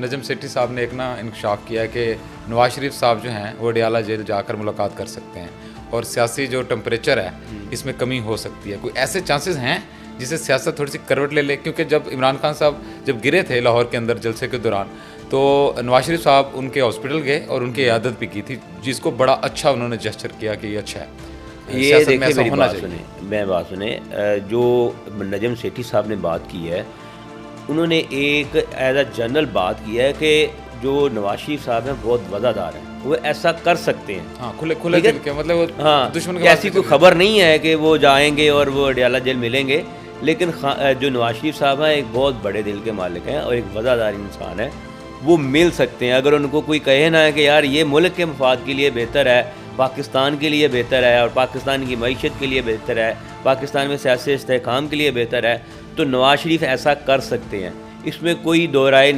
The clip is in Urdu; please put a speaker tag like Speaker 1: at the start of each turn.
Speaker 1: نجم سیٹھی صاحب نے ایک انکشاف کیا ہے کہ نواز شریف صاحب جو ہیں وہ اڈیالہ جیل جا کر ملاقات کر سکتے ہیں اور سیاسی جو ٹمپریچر ہے اس میں کمی ہو سکتی ہے. کوئی ایسے چانسز ہیں جسے سیاست تھوڑی سی کروٹ لے لے؟ کیونکہ جب عمران خان صاحب جب گرے تھے لاہور کے اندر جلسے کے دوران تو نواز شریف صاحب ان کے ہاسپٹل گئے اور ان کی عیادت بھی کی تھی، جس کو بڑا اچھا انہوں نے جسچر کیا کہ یہ اچھا ہے.
Speaker 2: یہ دیکھیں میری بات سنیں، میں بات سنیں، جو نجم سیٹھی صاحب نے بات کی ہے انہوں نے ایک ایز اے جنرل بات کی ہے کہ جو نواز شریف صاحب ہیں بہت وفادار ہیں، وہ ایسا کر سکتے ہیں.
Speaker 1: ہاں کھلے دل کے، مطلب
Speaker 2: ہاں
Speaker 1: دشمن کے
Speaker 2: ایسی کوئی خبر نہیں ہے کہ وہ جائیں گے اور وہ اڈیالہ جیل ملیں گے، لیکن جو نواز شریف صاحب ہیں ایک بہت بڑے دل کے مالک ہیں اور ایک وفادار انسان ہے، وہ مل سکتے ہیں. اگر ان کو کوئی کہے نا کہ یار یہ ملک کے مفاد کے لیے بہتر ہے، پاکستان کے لیے بہتر ہے اور پاکستان کی معیشت کے لیے بہتر ہے، پاکستان میں سیاسی استحکام کے لیے بہتر ہے، تو نواز شریف ایسا کر سکتے ہیں، اس میں کوئی دو رائے نہیں.